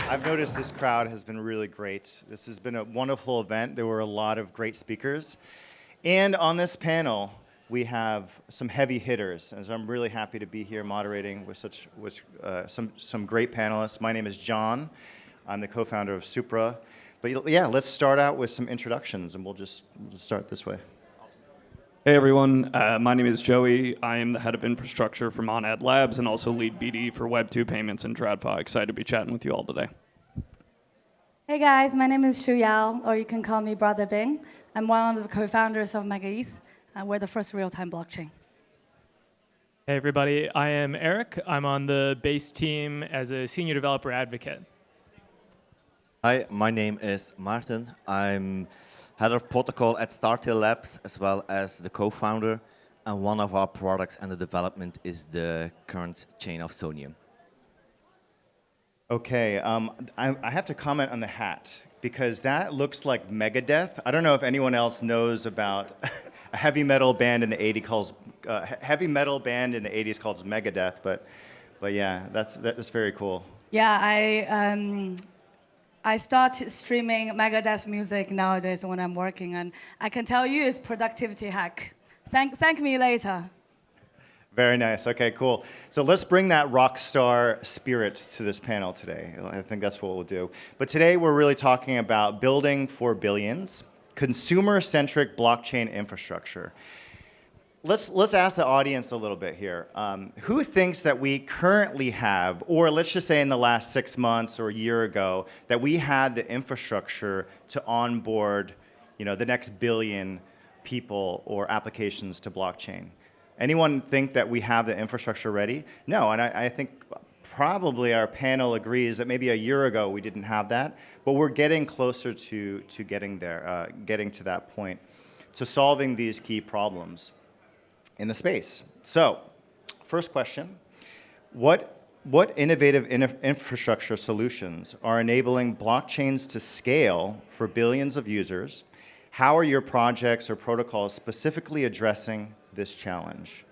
I've noticed this crowd has been really great. This has been a wonderful event. There were a lot of great speakers. And on this panel, we have some heavy hitters. And so I'm really happy to be here moderating with some great panelists. My name is John. I'm the co-founder of Supra. But yeah, let's start out with some introductions, and we'll just start this way. Hey everyone, my name is Joey. I am the head of infrastructure for MegaETH Labs and also lead BD for Web2 payments and TradFi. Excited to be chatting with you all today. Hey guys, my name is Shuyao, or you can call me Brother Bing. I'm one of the co-founders of MegaETH. We're the first real-time blockchain. Hey everybody, I am Eric. I'm on the base team as a senior developer advocate. Hi, my name is Maarten. I'm head of protocol at Startail Labs, as well as the co-founder. And one of our products under development is the current chain of Soneium. Okay, I have to comment on the hat, because that looks like MegaETH. I don't know if anyone else knows about a heavy metal band in the 80s called MegaETH, but yeah, that's very cool. Yeah, I start streaming MegaETH music nowadays when I'm working, and I can tell you it's productivity hack. Thank me later. Very nice. Okay, cool. So let's bring that rock star spirit to this panel today. I think that's what we'll do. But today we're really talking about building for billions, consumer-centric blockchain infrastructure. Let's ask the audience a little bit here. Who thinks that we currently have, or let's just say in the last 6 months or a year ago, that we had the infrastructure to onboard, the next billion people or applications to blockchain? Anyone think that we have the infrastructure ready? No, and I think probably our panel agrees that maybe a year ago we didn't have that, but we're getting closer to getting there, getting to that point, to solving these key problems in the space. So, first question, what innovative infrastructure solutions are enabling blockchains to scale for billions of users? How are your projects or protocols specifically addressing this challenge?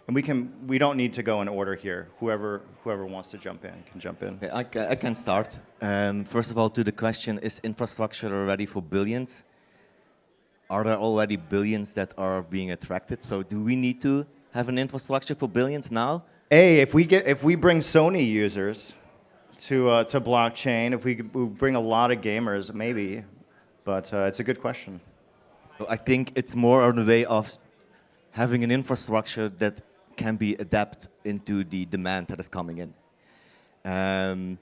And we don't need to go in order here. Whoever wants to jump in can jump in. Okay, I can start. First of all, to the question, is infrastructure ready for billions? Are there already billions that are being attracted? So do we need to have an infrastructure for billions now? Hey, if we bring Sony users to blockchain, if we bring a lot of gamers, maybe, but it's a good question. I think it's more on the way of having an infrastructure that can be adapted into the demand that is coming in.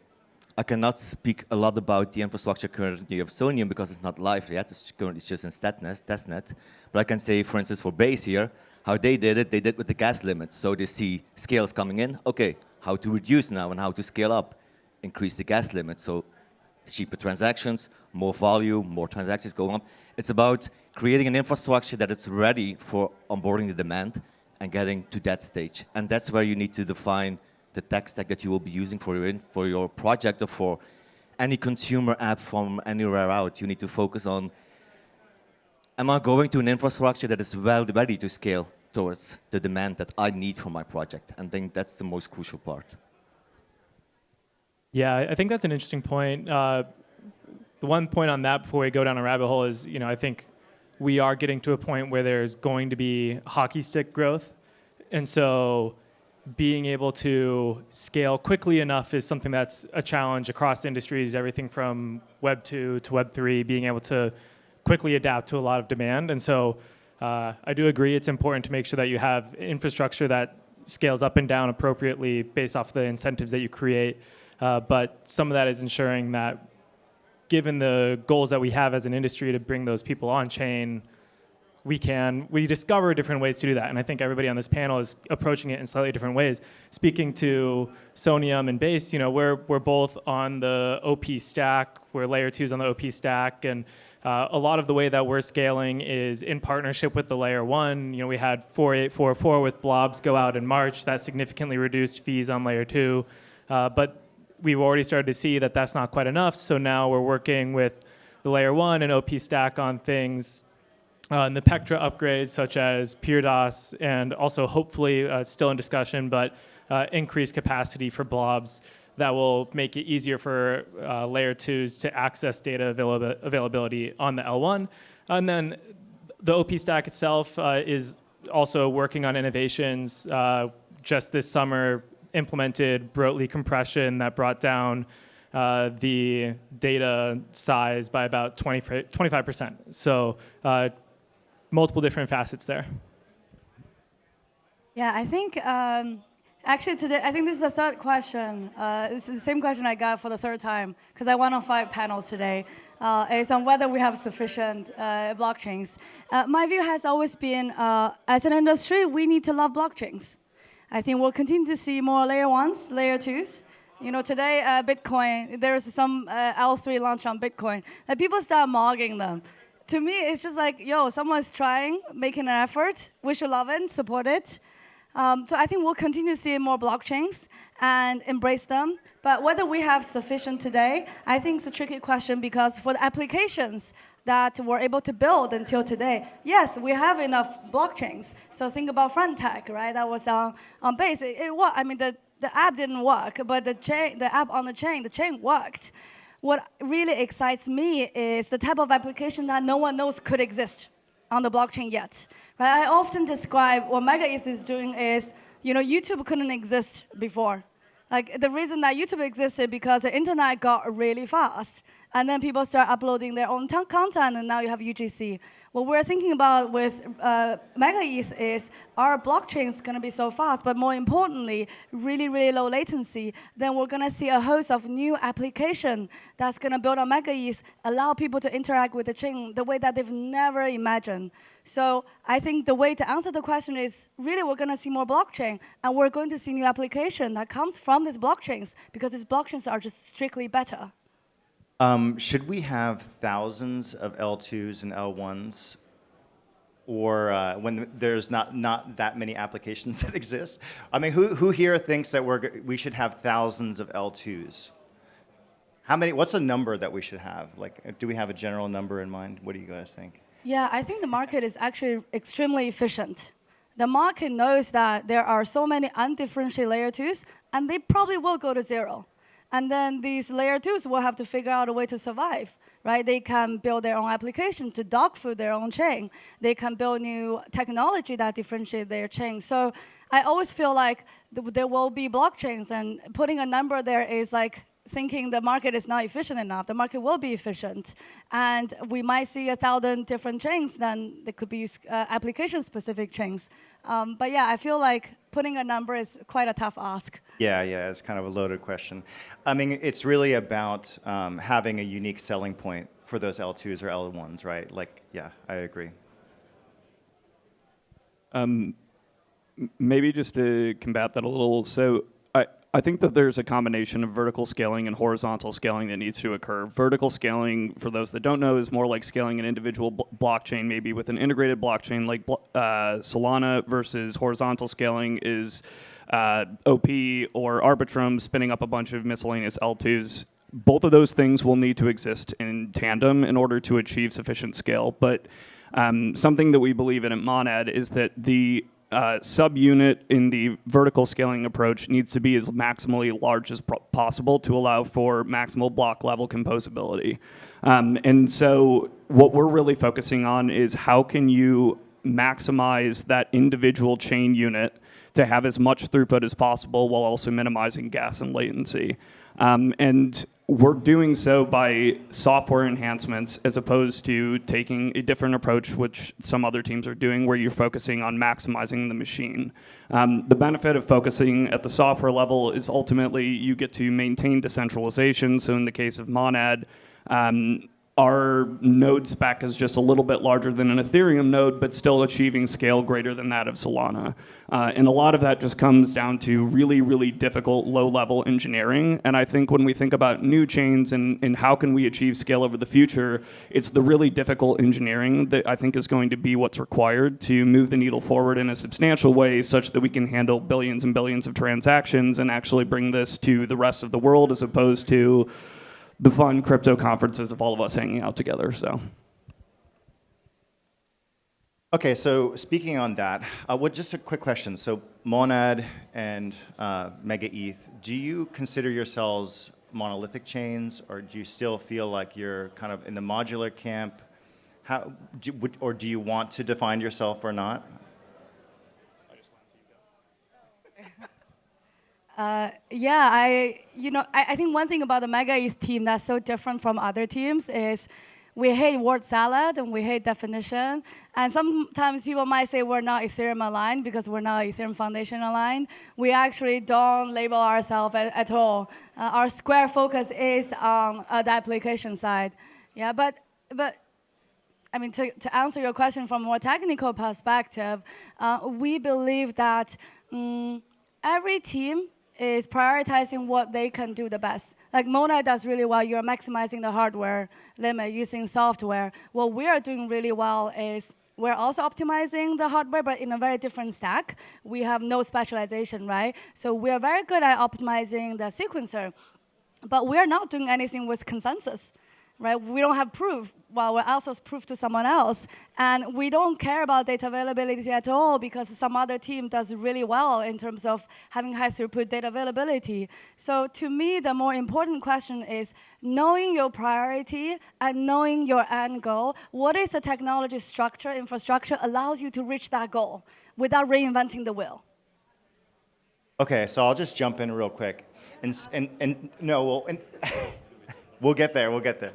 I cannot speak a lot about the infrastructure currently of Soneium because it's not live yet. It's currently just in testnet. But I can say, for instance, for Base here, how they did with the gas limits. So they see scales coming in. Okay, how to reduce now and how to scale up, increase the gas limit. So cheaper transactions, more volume, more transactions going up. It's about creating an infrastructure that is ready for onboarding the demand and getting to that stage. And that's where you need to define the tech stack that you will be using for your project or for any consumer app from anywhere out. You need to focus on, am I going to an infrastructure that is well ready to scale towards the demand that I need for my project? And I think that's the most crucial part. Yeah, I think that's an interesting point. The one point on that before we go down a rabbit hole is, I think we are getting to a point where there's going to be hockey stick growth. And so being able to scale quickly enough is something that's a challenge across industries, everything from Web 2 to Web 3, being able to quickly adapt to a lot of demand. And so I do agree it's important to make sure that you have infrastructure that scales up and down appropriately based off the incentives that you create. But some of that is ensuring that given the goals that we have as an industry to bring those people on chain, we discover different ways to do that. And I think everybody on this panel is approaching it in slightly different ways. Speaking to Soneium and Base, we're both on the OP stack. We're layer 2s on the OP stack. And a lot of the way that we're scaling is in partnership with the layer 1. We had 4844 with blobs go out in March. That significantly reduced fees on layer 2. But we've already started to see that that's not quite enough. So now we're working with the layer 1 and OP stack on things in the Pectra upgrades, such as PeerDOS, and also hopefully still in discussion, but increased capacity for blobs that will make it easier for layer 2s to access data availability on the L1. And then the OP stack itself is also working on innovations. Just this summer, implemented Brotli compression that brought down the data size by about 25%. So multiple different facets there. Yeah, I think actually today, I think this is the third question. This is the same question I got for the third time because I went on 5 panels today. It's on whether we have sufficient blockchains. My view has always been, as an industry, we need to love blockchains. I think we'll continue to see more layer 1s, layer 2s. You know, today, Bitcoin, there's some L3 launch on Bitcoin, and people start mogging them. To me, it's just like, yo, someone's trying, making an effort. We should love it, support it. So I think we'll continue to see more blockchains and embrace them. But whether we have sufficient today, I think it's a tricky question because for the applications that we're able to build until today, yes, we have enough blockchains. So think about front tech, right? That was on base. I mean, the app didn't work, but the app on the chain worked. What really excites me is the type of application that no one knows could exist on the blockchain yet. Right? I often describe what MegaETH is doing is, you know, YouTube couldn't exist before. Like the reason that YouTube existed because the internet got really fast. And then people start uploading their own content, and now you have UGC. What we're thinking about with MegaETH is our blockchain is going to be so fast, but more importantly, really, really low latency. Then we're going to see a host of new applications that's going to build on MegaETH, allow people to interact with the chain the way that they've never imagined. So I think the way to answer the question is really we're going to see more blockchain, and we're going to see new application that comes from these blockchains because these blockchains are just strictly better. Should we have thousands of L2s and L1s, or when there's not that many applications that exist? I mean, who here thinks that we should have thousands of L2s? How many? What's a number that we should have? Like, do we have a general number in mind? What do you guys think? Yeah, I think the market is actually extremely efficient. The market knows that there are so many undifferentiated layer 2s, and they probably will go to 0. And then these layer 2s will have to figure out a way to survive, right? They can build their own application to dog food their own chain. They can build new technology that differentiate their chain. So I always feel like there will be blockchains, and putting a number there is like thinking the market is not efficient enough. The market will be efficient. And we might see 1,000 different chains, then there could be application-specific chains. But yeah, I feel like putting a number is quite a tough ask. Yeah, it's kind of a loaded question. I mean, it's really about having a unique selling point for those L2s or L1s, right? Like, yeah, I agree. Maybe just to combat that a little, so I think that there's a combination of vertical scaling and horizontal scaling that needs to occur. Vertical scaling, for those that don't know, is more like scaling an individual blockchain, maybe with an integrated blockchain like Solana, versus horizontal scaling is OP or Arbitrum spinning up a bunch of miscellaneous L2s. Both of those things will need to exist in tandem in order to achieve sufficient scale. But something that we believe in at Monad is that the subunit in the vertical scaling approach needs to be as maximally large as possible to allow for maximal block level composability. And so what we're really focusing on is how can you maximize that individual chain unit to have as much throughput as possible while also minimizing gas and latency. And we're doing so by software enhancements as opposed to taking a different approach, which some other teams are doing, where you're focusing on maximizing the machine. The benefit of focusing at the software level is ultimately you get to maintain decentralization. So in the case of Monad, our node spec is just a little bit larger than an Ethereum node, but still achieving scale greater than that of Solana. And a lot of that just comes down to really, really difficult low-level engineering. And I think when we think about new chains and how can we achieve scale over the future, it's the really difficult engineering that I think is going to be what's required to move the needle forward in a substantial way such that we can handle billions and billions of transactions and actually bring this to the rest of the world as opposed to the fun crypto conferences of all of us hanging out together. So, Okay, so speaking on that, just a quick question. So Monad and MegaETH, do you consider yourselves monolithic chains, or do you still feel like you're kind of in the modular camp? Or do you want to define yourself or not? I think one thing about the MegaETH team that's so different from other teams is we hate word salad and we hate definition. And sometimes people might say we're not Ethereum aligned because we're not Ethereum Foundation aligned. We actually don't label ourselves at all. Our square focus is on the application side. Yeah, but I mean, to answer your question from a more technical perspective, we believe that every team is prioritizing what they can do the best. Like Mona does really well, you're maximizing the hardware limit using software. What we are doing really well is we're also optimizing the hardware, but in a very different stack. We have no specialization, right? So we're very good at optimizing the sequencer, but we're not doing anything with consensus. Right? We don't have proof, while we're outsourced proof to someone else. And we don't care about data availability at all because some other team does really well in terms of having high throughput data availability. So to me, the more important question is knowing your priority and knowing your end goal. What is the technology structure, infrastructure allows you to reach that goal without reinventing the wheel? Okay, so I'll just jump in real quick. We'll get there, we'll get there.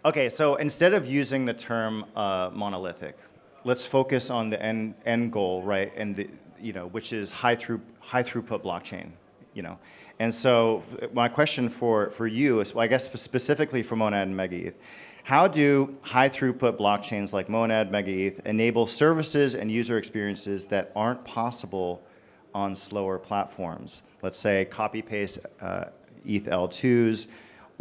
Okay, so instead of using the term monolithic, let's focus on the end goal, right? And which is high throughput blockchain, And so my question for you is, well, I guess specifically for Monad and MegaETH, how do high throughput blockchains like Monad, MegaETH enable services and user experiences that aren't possible on slower platforms? Let's say copy paste ETH L2s,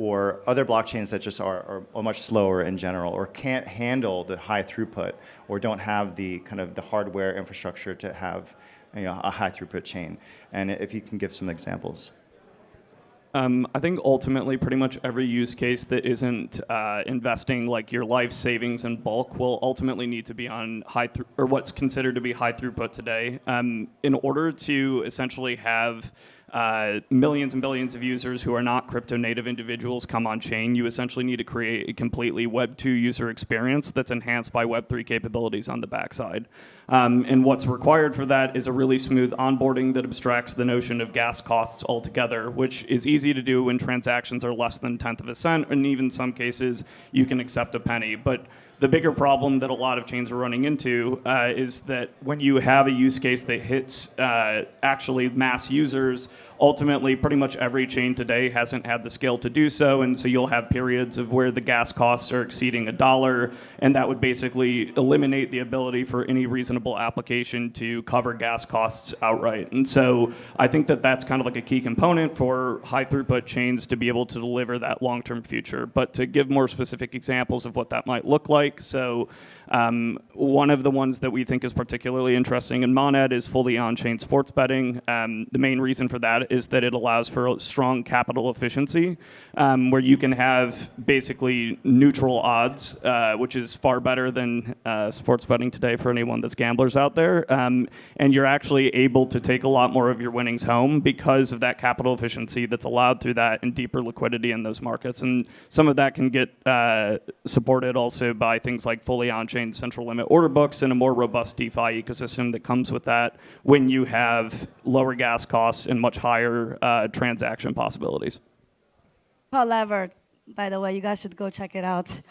or other blockchains that just are much slower in general, or can't handle the high throughput, or don't have the kind of the hardware infrastructure to have a high throughput chain. And if you can give some examples. I think ultimately pretty much every use case that isn't investing like your life savings in bulk will ultimately need to be on or what's considered to be high throughput today. In order to essentially have millions and billions of users who are not crypto native individuals come on chain, you essentially need to create a completely Web 2 user experience that's enhanced by Web 3 capabilities on the backside. And what's required for that is a really smooth onboarding that abstracts the notion of gas costs altogether, which is easy to do when transactions are less than 1/10 of a cent, and even some cases you can accept a penny. But the bigger problem that a lot of chains are running into is that when you have a use case that hits actually mass users, ultimately pretty much every chain today hasn't had the scale to do so, and so you'll have periods of where the gas costs are exceeding $1, and that would basically eliminate the ability for any reasonable application to cover gas costs outright. And so I think that that's kind of like a key component for high throughput chains to be able to deliver that long-term future. But to give more specific examples of what that might look like, so one of the ones that we think is particularly interesting in Monad is fully on-chain sports betting. The main reason for that is that it allows for a strong capital efficiency, where you can have basically neutral odds, which is far better than sports betting today for anyone that's gamblers out there. And you're actually able to take a lot more of your winnings home because of that capital efficiency that's allowed through that and deeper liquidity in those markets. And some of that can get supported also by things like fully on-chain central limit order books and a more robust DeFi ecosystem that comes with that when you have lower gas costs and much higher transaction possibilities. Called Levered, by the way. You guys should go check it out.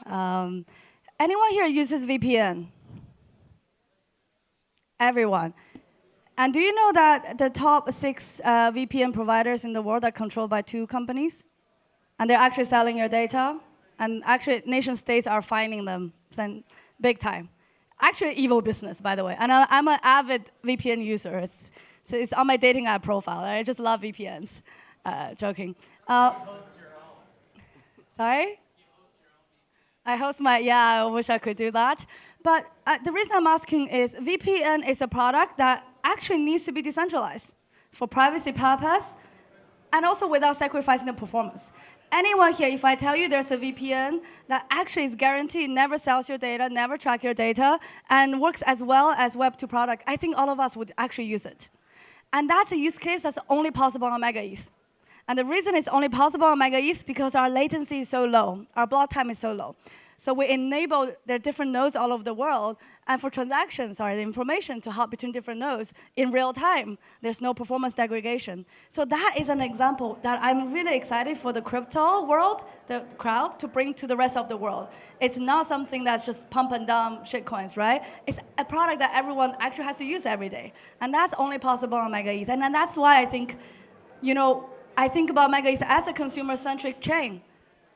Anyone here uses VPN? Everyone. And do you know that the top 6 VPN providers in the world are controlled by 2 companies? And they're actually selling your data? And actually, nation states are fining them big time. Actually, evil business, by the way. And I'm an avid VPN user. So it's on my dating app profile. I just love VPNs. Joking. Sorry? I host I wish I could do that. But the reason I'm asking is VPN is a product that actually needs to be decentralized for privacy purpose and also without sacrificing the performance. anyone here, if I tell you there's a VPN that actually is guaranteed, never sells your data, never track your data, and works as well as Web2 product, I think all of us would actually use it. And that's a use case that's only possible on MegaETH. And the reason it's only possible on MegaETH is because our latency is so low, our block time is so low. So we enable their different nodes all over the world, and for transactions, the information to hop between different nodes in real time. There's no performance degradation. So that is an example that I'm really excited for the crypto world, the crowd, to bring to the rest of the world. It's not something that's just pump and dump shitcoins, right? It's a product that everyone actually has to use every day. And that's only possible on MegaETH. And then that's why I think, I think about MegaETH as a consumer-centric chain.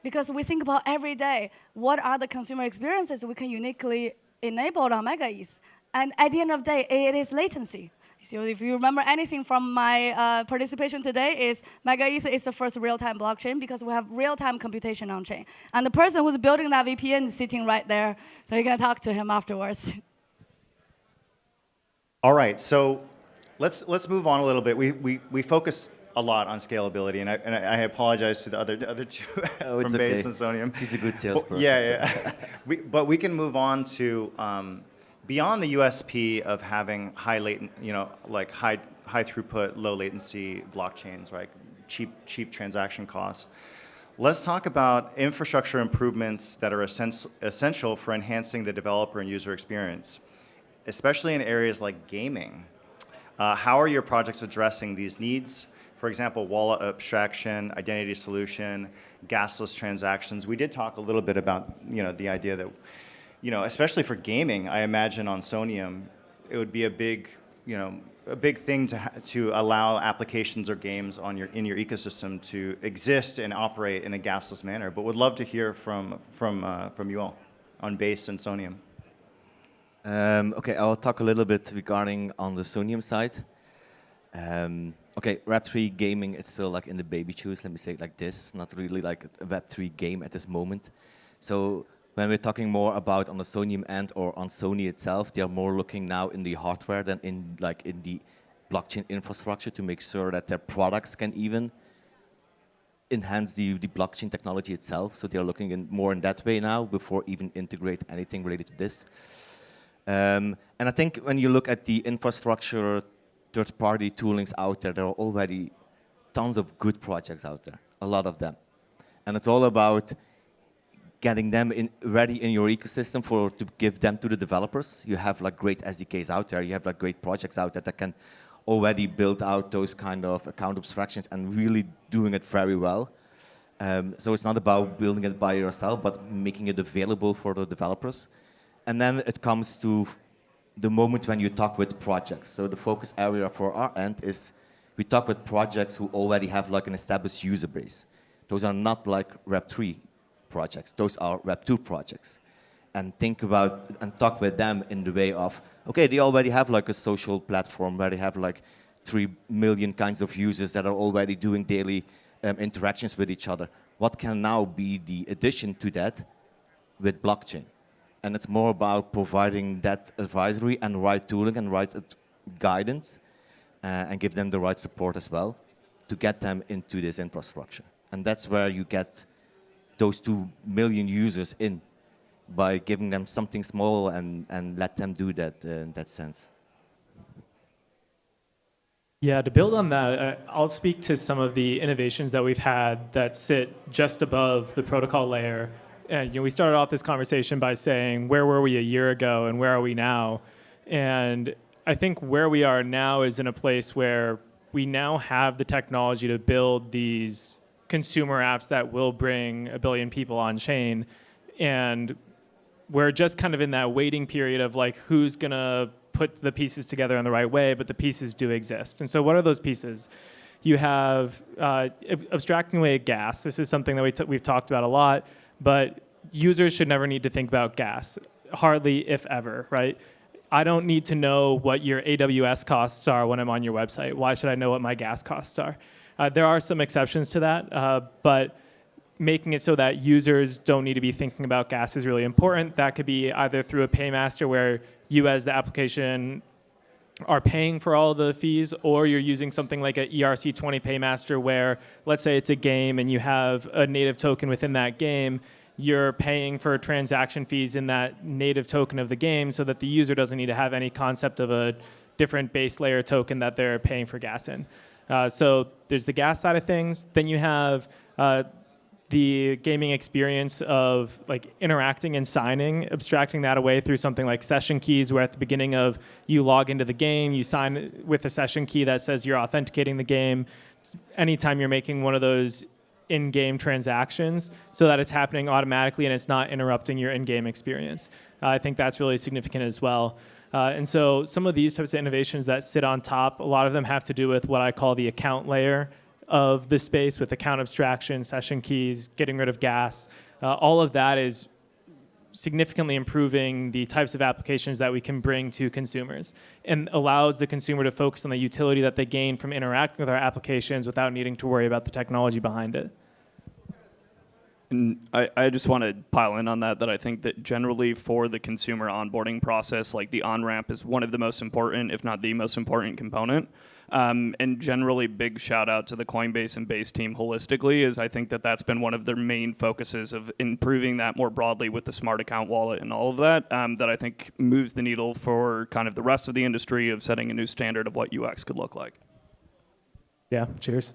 Because we think about every day, what are the consumer experiences we can uniquely enable on MegaETH? And at the end of the day, it is latency. So if you remember anything from my participation today, is MegaETH is the first real-time blockchain because we have real-time computation on chain. And the person who's building that VPN is sitting right there, so you can talk to him afterwards. All right, so let's move on a little bit. We focus a lot on scalability, and I apologize to the other two from Base and Soneium. He's a good salesperson. Yeah. But we can move on to beyond the USP of having high throughput, low latency blockchains, right? Cheap transaction costs. Let's talk about infrastructure improvements that are essential for enhancing the developer and user experience, especially in areas like gaming. How are your projects addressing these needs? For example, wallet abstraction, identity solution, gasless transactions. We did talk a little bit about the idea that, especially for gaming, I imagine on Soneium, it would be a big thing to allow applications or games in your ecosystem to exist and operate in a gasless manner. But would love to hear from you all on Base and Soneium. Okay, I'll talk a little bit regarding on the Soneium side. Okay, Web3 gaming, it's still like in the baby shoes, let me say it like this. It's not really like a Web3 game at this moment. So when we're talking more about on the Soneium end or on Sony itself, they are more looking now in the hardware than in the blockchain infrastructure to make sure that their products can even enhance the blockchain technology itself. So they're looking more in that way now before even integrate anything related to this. And I think when you look at the infrastructure third-party toolings out there, there are already tons of good projects out there, a lot of them. And it's all about getting them ready in your ecosystem to give them to the developers. You have like great SDKs out there, you have like great projects out there that can already build out those kind of account abstractions and really doing it very well. So it's not about building it by yourself, but making it available for the developers. And then it comes to the moment when you talk with projects. So the focus area for our end is we talk with projects who already have like an established user base. Those are not like Web3 projects. Those are Web2 projects. And think about and talk with them in the way of, okay, they already have like a social platform where they have like 3 million kinds of users that are already doing daily interactions with each other. What can now be the addition to that with blockchain? And it's more about providing that advisory and right tooling and right guidance and give them the right support as well to get them into this infrastructure. And that's where you get those 2 million users in by giving them something small and let them do that in that sense. Yeah, to build on that, I'll speak to some of the innovations that we've had that sit just above the protocol layer. And we started off this conversation by saying, where were we a year ago and where are we now? And I think where we are now is in a place where we now have the technology to build these consumer apps that will bring 1 billion people on chain. And we're just kind of in that waiting period of like, who's going to put the pieces together in the right way, but the pieces do exist. And so what are those pieces? You have abstracting away gas. This is something that we've talked about a lot. But users should never need to think about gas, hardly if ever, right? I don't need to know what your AWS costs are when I'm on your website. Why should I know what my gas costs are? There are some exceptions to that, but making it so that users don't need to be thinking about gas is really important. That could be either through a paymaster where you as the application are paying for all the fees, or you're using something like a ERC20 Paymaster where, let's say it's a game and you have a native token within that game, you're paying for transaction fees in that native token of the game so that the user doesn't need to have any concept of a different base layer token that they're paying for gas in. So there's the gas side of things. Then you have the gaming experience of like interacting and signing, abstracting that away through something like session keys, where at the beginning of you log into the game, you sign with a session key that says you're authenticating the game. Anytime you're making one of those in-game transactions, so that it's happening automatically and it's not interrupting your in-game experience. I think that's really significant as well. And so some of these types of innovations that sit on top, a lot of them have to do with what I call the account layer of the space, with account abstraction, session keys, getting rid of gas. All of that is significantly improving the types of applications that we can bring to consumers and allows the consumer to focus on the utility that they gain from interacting with our applications without needing to worry about the technology behind it. And I just want to pile in on that I think that generally for the consumer onboarding process, like the on-ramp is one of the most important, if not the most important component. And generally, big shout out to the Coinbase and Base team holistically, is I think that that's been one of their main focuses of improving that more broadly with the smart account wallet and all of that, that I think moves the needle for kind of the rest of the industry of setting a new standard of what UX could look like. Yeah, cheers.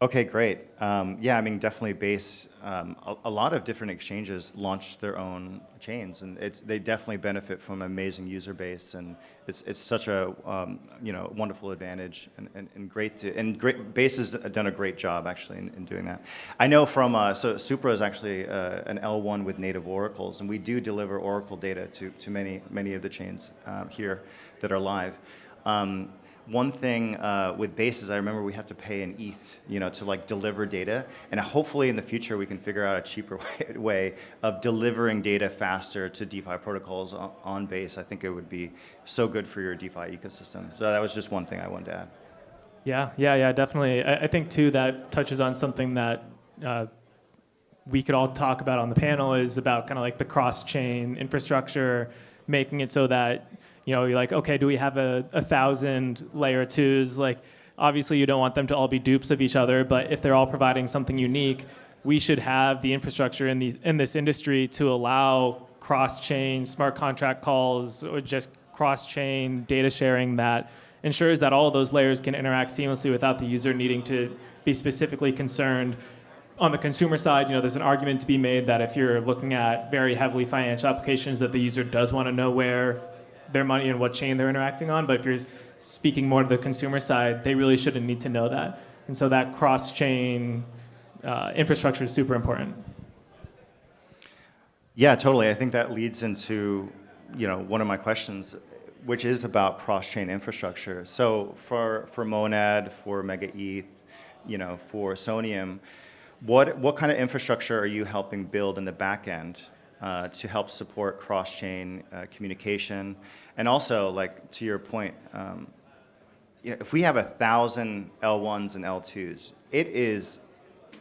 Okay, great. Yeah, I mean, definitely Base. A lot of different exchanges launched their own chains, and they definitely benefit from an amazing user base, and it's such a wonderful advantage and great to, and great. Base has done a great job actually in doing that. I know from so Supra is actually an L1 with native oracles, and we do deliver oracle data to many of the chains here that are live. One thing with Base is I remember we had to pay an ETH, to like deliver data, and hopefully in the future we can figure out a cheaper way of delivering data faster to DeFi protocols on Base. I think it would be so good for your DeFi ecosystem. So that was just one thing I wanted to add. Yeah, definitely. I think too that touches on something that we could all talk about on the panel, is about kind of like the cross-chain infrastructure, making it so that you're like, okay, do we have 1,000 layer twos? Like, obviously you don't want them to all be dupes of each other, but if they're all providing something unique, we should have the infrastructure in this industry to allow cross-chain smart contract calls, or just cross-chain data sharing that ensures that all of those layers can interact seamlessly without the user needing to be specifically concerned. On the consumer side, there's an argument to be made that if you're looking at very heavily financial applications, that the user does want to know where their money and what chain they're interacting on. But if you're speaking more to the consumer side, they really shouldn't need to know that. And so that cross-chain infrastructure is super important. Yeah, totally. I think that leads into one of my questions, which is about cross-chain infrastructure. So for Monad, for MegaETH, for Soneium, what kind of infrastructure are you helping build in the back end to help support cross-chain communication? And also, like, to your point, if we have 1,000 L1s and L2s, it is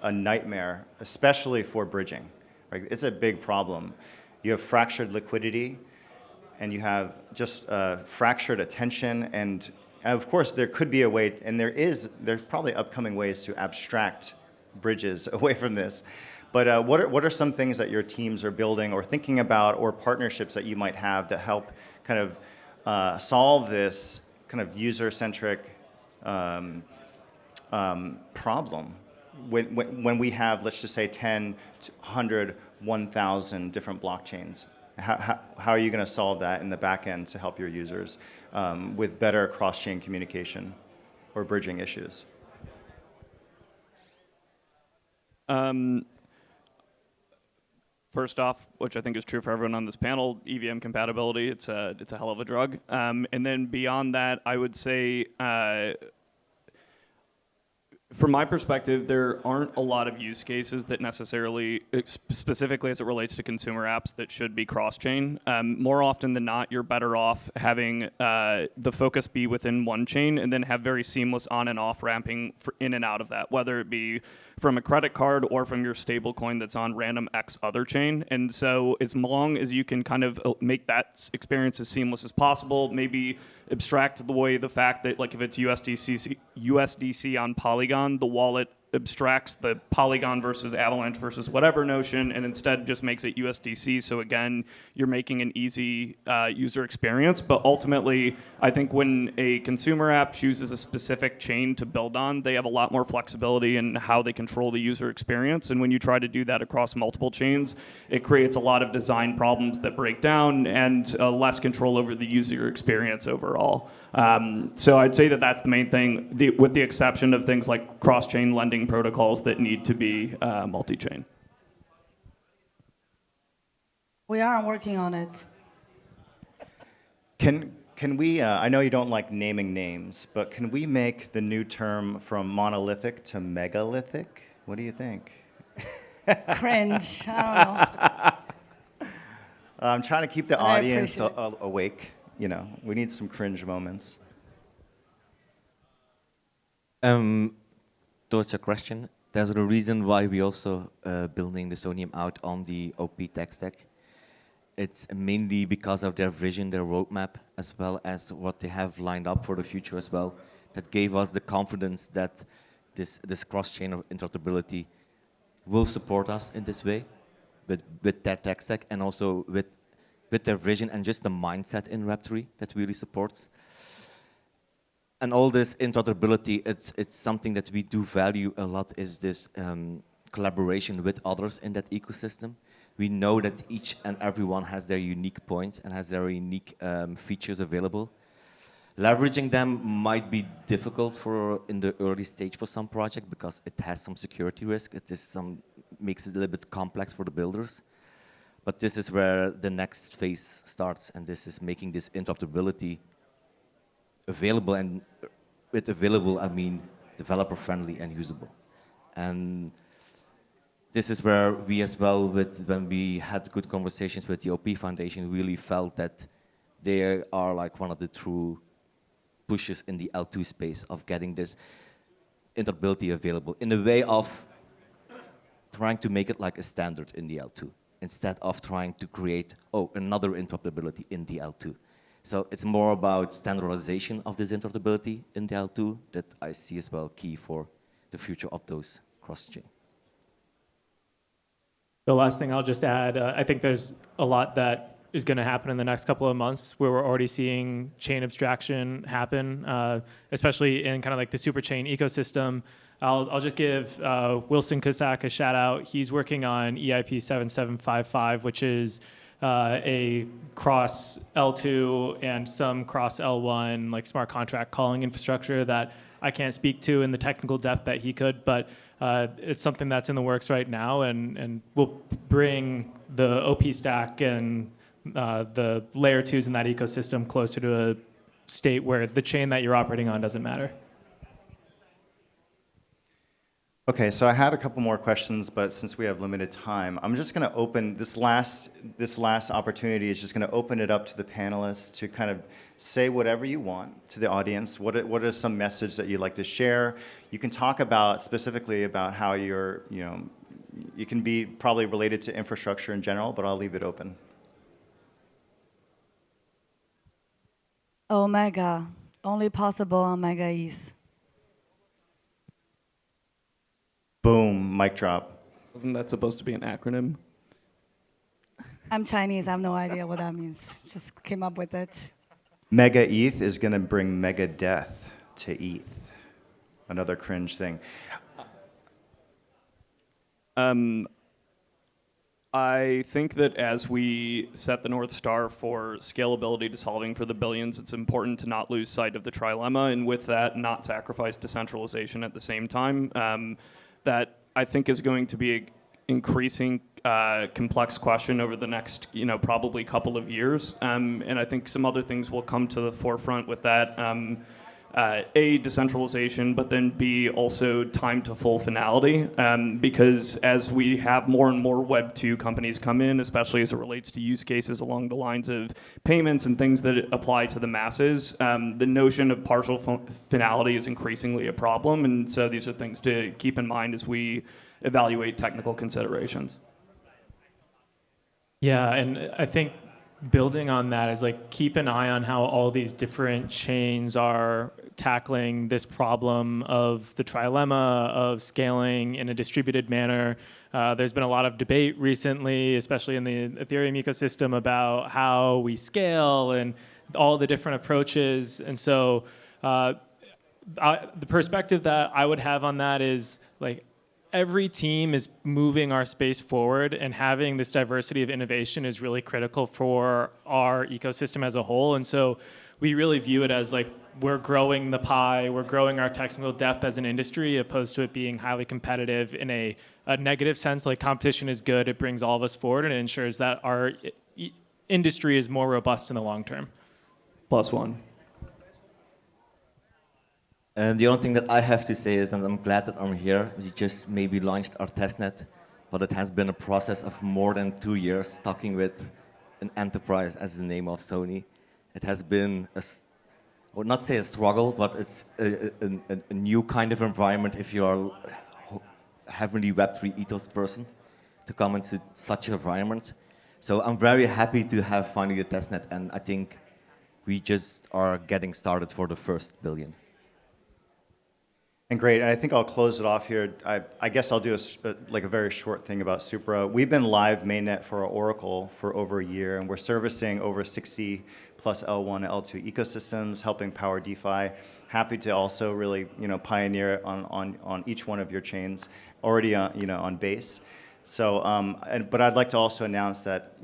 a nightmare, especially for bridging. Right? It's a big problem. You have fractured liquidity, and you have just fractured attention, and of course there could be a way, and there's probably upcoming ways to abstract bridges away from this. But what are some things that your teams are building or thinking about, or partnerships that you might have that help kind of solve this kind of user-centric problem when we have, let's just say, 10, 100, 1,000 different blockchains? How are you going to solve that in the back end to help your users with better cross-chain communication or bridging issues? First off, which I think is true for everyone on this panel, EVM compatibility, it's a hell of a drug. And then beyond that, I would say from my perspective, there aren't a lot of use cases that necessarily, specifically as it relates to consumer apps, that should be cross-chain. More often than not, you're better off having the focus be within one chain and then have very seamless on and off ramping in and out of that, whether it be from a credit card or from your stable coin that's on random X other chain. And so as long as you can kind of make that experience as seamless as possible, maybe abstract the fact that, like, if it's USDC on Polygon, the wallet abstracts the Polygon versus Avalanche versus whatever notion and instead just makes it USDC. So again, you're making an easy user experience. But ultimately, I think when a consumer app chooses a specific chain to build on, they have a lot more flexibility in how they control the user experience. And when you try to do that across multiple chains, it creates a lot of design problems that break down and less control over the user experience overall. So I'd say that that's the main thing, with the exception of things like cross-chain lending protocols that need to be multi-chain. We are working on it. Can we, I know you don't like naming names, but can we make the new term from monolithic to megalithic? What do you think? Cringe. I don't know. I'm trying to keep the I audience appreciate awake. You know, we need some cringe moments. Towards your question, there's a reason why we also building the Soneium out on the OP tech stack. It's mainly because of their vision, their roadmap, as well as what they have lined up for the future as well, that gave us the confidence that this cross-chain of interoperability will support us in this way, with their tech stack and also with their vision and just the mindset in Web3 that really supports. And all this interoperability, it's something that we do value a lot, is this collaboration with others in that ecosystem. We know that each and everyone has their unique points and has their unique features available. Leveraging them might be difficult in the early stage for some project because it has some security risk. Makes it a little bit complex for the builders. But this is where the next phase starts, and this is making this interoperability available, and with available, I mean developer-friendly and usable. And this is where we as well, when we had good conversations with the OP Foundation, really felt that they are like one of the true pushes in the L2 space of getting this interoperability available in a way of trying to make it like a standard in the L2, instead of trying to create, another interoperability in the L2. So it's more about standardization of this interoperability in the L2 that I see as well key for the future of those cross-chain. The last thing I'll just add, I think there's a lot that is going to happen in the next couple of months where we're already seeing chain abstraction happen, especially in kind of like the super chain ecosystem. I'll just give Wilson Cusack a shout out. He's working on EIP 7755, which is a cross L2 and some cross L1 like smart contract calling infrastructure that I can't speak to in the technical depth that he could, but it's something that's in the works right now, and we'll bring the OP stack and the layer 2s in that ecosystem closer to a state where the chain that you're operating on doesn't matter. Okay, so I had a couple more questions, but since we have limited time, I'm just going to open this last opportunity is just going to open it up to the panelists to kind of say whatever you want to the audience. What are some message that you'd like to share? You can talk about specifically about how you can be probably related to infrastructure in general, but I'll leave it open. Omega, only possible on MegaETH. Boom, mic drop. Wasn't that supposed to be an acronym? I'm Chinese, I have no idea what that means. Just came up with it. MegaETH is going to bring mega death to ETH. Another cringe thing. I think that as we set the North Star for scalability to solving for the billions, it's important to not lose sight of the trilemma, and with that, not sacrifice decentralization at the same time. That I think is going to be an increasing complex question over the next, probably couple of years. And I think some other things will come to the forefront with that. A, decentralization, but then B, also time to full finality. Because as we have more and more Web 2 companies come in, especially as it relates to use cases along the lines of payments and things that apply to the masses, the notion of partial finality is increasingly a problem. And so these are things to keep in mind as we evaluate technical considerations. Yeah, and I think building on that is like keep an eye on how all these different chains are tackling this problem of the trilemma of scaling in a distributed manner. There's been a lot of debate recently, especially in the Ethereum ecosystem, about how we scale and all the different approaches. And so the perspective that I would have on that is like, every team is moving our space forward, and having this diversity of innovation is really critical for our ecosystem as a whole. And so we really view it as like we're growing the pie, we're growing our technical depth as an industry, opposed to it being highly competitive in a negative sense. Like competition is good, it brings all of us forward, and it ensures that our industry is more robust in the long term. +1. And the only thing that I have to say is that I'm glad that I'm here. We just maybe launched our testnet, but it has been a process of more than 2 years talking with an enterprise as the name of Sony. It has been, I would not say a struggle, but it's a new kind of environment if you are heavily Web3 ethos person to come into such an environment. So I'm very happy to have finally a testnet, and I think we just are getting started for the first billion. And great, and I think I'll close it off here. I guess I'll do a very short thing about Supra. We've been live mainnet for Oracle for over a year, and we're servicing over 60 plus L1 L2 ecosystems, helping power DeFi. Happy to also really pioneer on each one of your chains already on base. So, but I'd like to also announce that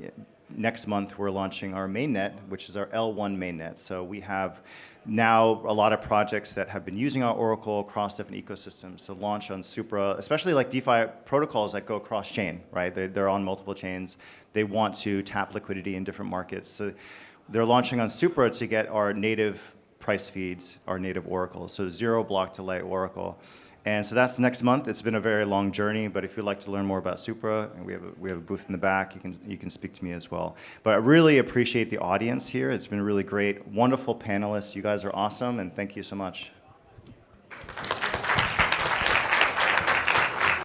next month we're launching our mainnet, which is our L1 mainnet. So we have now a lot of projects that have been using our Oracle across different ecosystems to launch on Supra, especially like DeFi protocols that go across chain, right? They're on multiple chains. They want to tap liquidity in different markets. So they're launching on Supra to get our native price feeds, our native Oracle. So 0 block delay Oracle. And so that's next month. It's been a very long journey, but if you'd like to learn more about Supra, we have a booth in the back. You can speak to me as well. But I really appreciate the audience here. It's been really great. Wonderful panelists. You guys are awesome, and thank you so much.